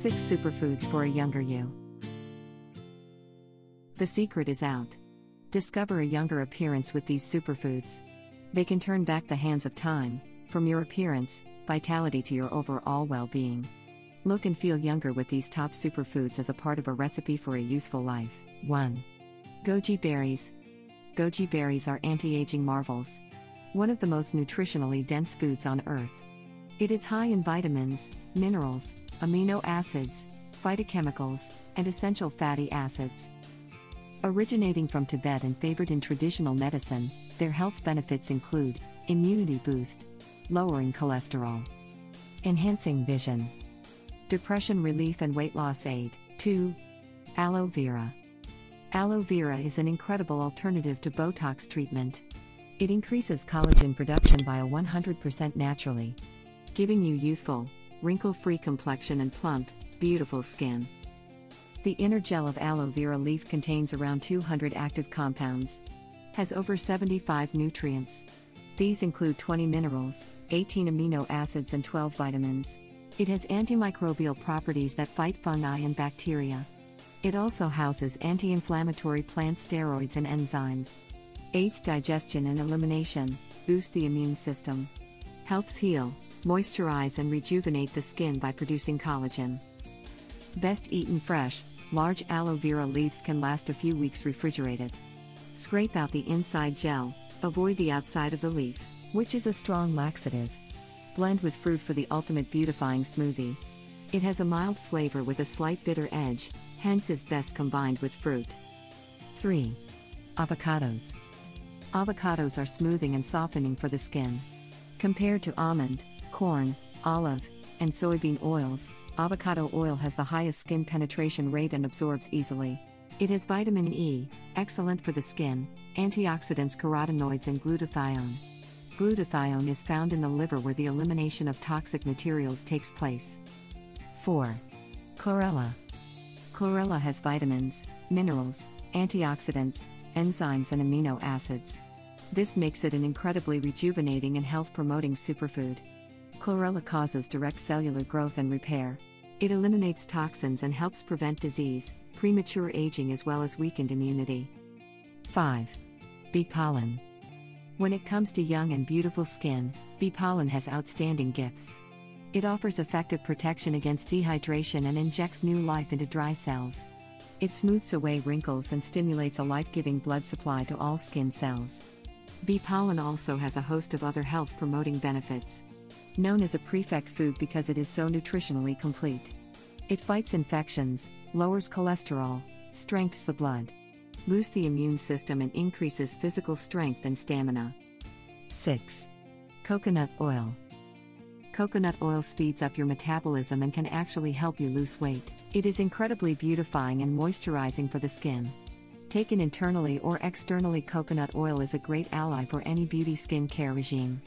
6 Superfoods for a Younger You. The secret is out. Discover a younger appearance with these superfoods. They can turn back the hands of time, from your appearance, vitality to your overall well-being. Look and feel younger with these top superfoods as a part of a recipe for a youthful life. 1. Goji berries. Goji berries are anti-aging marvels. One of the most nutritionally dense foods on earth. It is high in vitamins, minerals, amino acids, phytochemicals, and essential fatty acids. Originating from Tibet and favored in traditional medicine, their health benefits include immunity boost, lowering cholesterol, enhancing vision, depression relief and weight loss aid. 2. Aloe vera. Aloe vera is an incredible alternative to Botox treatment. It increases collagen production by 100% naturally, giving you youthful, wrinkle-free complexion and plump, beautiful skin. The inner gel of aloe vera leaf contains around 200 active compounds. Has over 75 nutrients. These include 20 minerals, 18 amino acids and 12 vitamins. It has antimicrobial properties that fight fungi and bacteria. It also houses anti-inflammatory plant steroids and enzymes. Aids digestion and elimination, boosts the immune system. Helps heal, moisturize and rejuvenate the skin by producing collagen. Best eaten fresh, large aloe vera leaves can last a few weeks refrigerated. Scrape out the inside gel, avoid the outside of the leaf, which is a strong laxative. Blend with fruit for the ultimate beautifying smoothie. It has a mild flavor with a slight bitter edge, hence is best combined with fruit. 3. Avocados. Avocados are smoothing and softening for the skin. Compared to almond, corn, olive, and soybean oils, avocado oil has the highest skin penetration rate and absorbs easily. It has vitamin E, excellent for the skin, antioxidants, carotenoids and glutathione. Glutathione is found in the liver where the elimination of toxic materials takes place. 4. Chlorella. Chlorella has vitamins, minerals, antioxidants, enzymes and amino acids. This makes it an incredibly rejuvenating and health-promoting superfood. Chlorella causes direct cellular growth and repair. It eliminates toxins and helps prevent disease, premature aging as well as weakened immunity. 5. Bee pollen. When it comes to young and beautiful skin, bee pollen has outstanding gifts. It offers effective protection against dehydration and injects new life into dry cells. It smooths away wrinkles and stimulates a life-giving blood supply to all skin cells. Bee pollen also has a host of other health-promoting benefits. Known as a prefect food because it is so nutritionally complete. It fights infections, lowers cholesterol, strengthens the blood, boosts the immune system and increases physical strength and stamina. 6. Coconut oil. Coconut oil speeds up your metabolism and can actually help you lose weight. It is incredibly beautifying and moisturizing for the skin. Taken internally or externally, coconut oil is a great ally for any beauty skin care regime.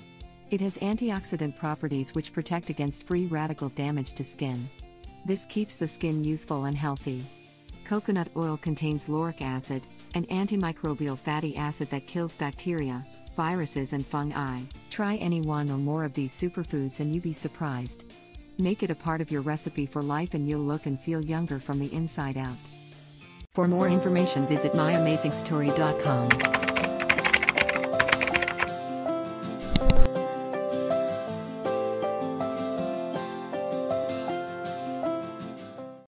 It has antioxidant properties which protect against free radical damage to skin. This keeps the skin youthful and healthy. Coconut oil contains lauric acid, an antimicrobial fatty acid that kills bacteria, viruses and fungi. Try any one or more of these superfoods and you'll be surprised. Make it a part of your recipe for life and you'll look and feel younger from the inside out. For more information visit myamazingstory.com.